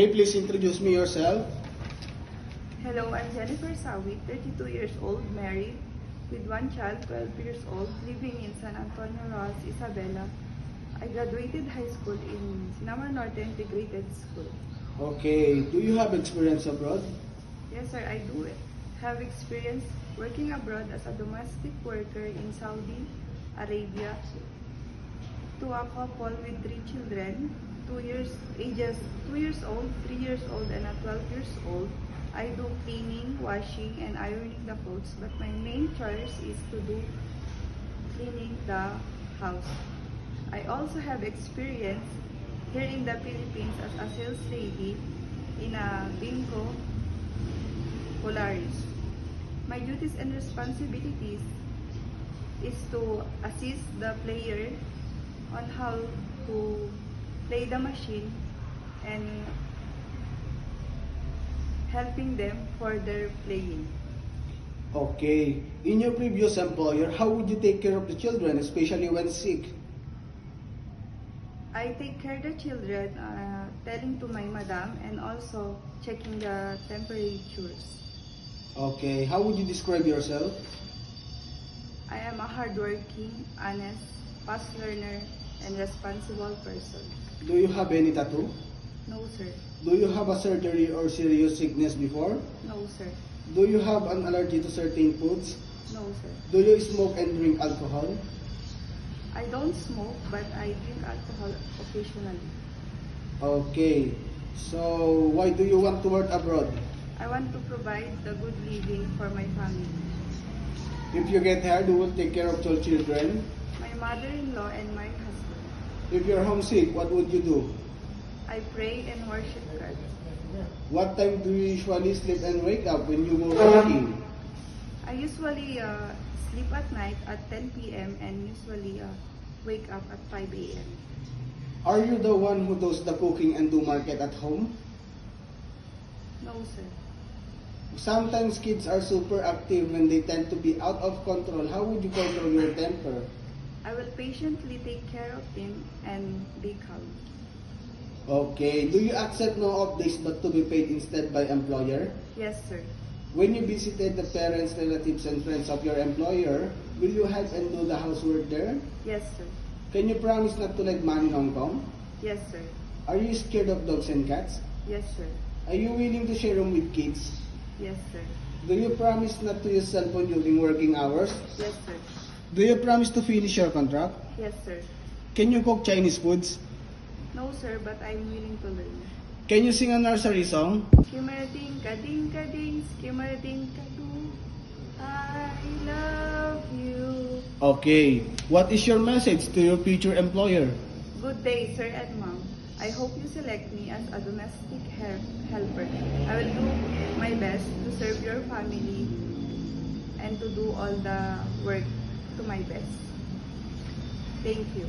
Okay, please introduce me yourself. Hello, I'm Jennifer Sawi, 32 years old, married, with one child, 12 years old, living in San Antonio, Ross, Isabela. I graduated high school in Sinamar Norte Integrated School. Okay, do you have experience abroad? Yes, sir, I do have experience working abroad as a domestic worker in Saudi Arabia to a couple with 3 children, ages 2 years old, 3 years old, and 12 years old. I do cleaning, washing, and ironing the clothes, but my main chores is to do cleaning the house. I also have experience here in the Philippines as a sales lady in a Bingo Polaris. My duties and responsibilities is to assist the player on how to play the machine and helping them for their playing. Okay, in your previous employer, how would you take care of the children, especially when sick? I take care of the children, telling to my madam and also checking the temperatures. Okay, how would you describe yourself? I am a hardworking, honest, fast learner, and responsible person. Do you have any tattoo? No, sir. Do you have a surgery or serious sickness before? No, sir. Do you have an allergy to certain foods? No, sir. Do you smoke and drink alcohol? I don't smoke, but I drink alcohol occasionally. Okay, so why do you want to work abroad? I want to provide the good living for my family. If you get hired, who will take care of your children? My mother-in-law and my husband. If you're homesick, what would you do? I pray and worship God. What time do you usually sleep and wake up when you go working? I usually sleep at night at 10 p.m. and usually wake up at 5 a.m. Are you the one who does the cooking and do market at home? No, sir. Sometimes kids are super active when they tend to be out of control. How would you control your temper? I will patiently take care of him and be calm. Okay, do you accept no off days but to be paid instead by employer? Yes, sir. When you visited the parents, relatives, and friends of your employer, will you help and do the housework there? Yes, sir. Can you promise not to like man in Hong Kong? Yes, sir. Are you scared of dogs and cats? Yes, sir. Are you willing to share room with kids? Yes, sir. Do you promise not to use cell phone during working hours? Yes, sir. Do you promise to finish your contract? Yes, sir. Can you cook Chinese foods? No, sir, but I'm willing to learn. Can you sing a nursery song? Skimmer-ding-ka-ding-ka-ding, skimmer-ding-ka-doo. I love you. Okay, what is your message to your future employer? Good day, sir and ma'am. I hope you select me as a domestic helper. I will do my best to serve your family and to do all the work to my best. Thank you.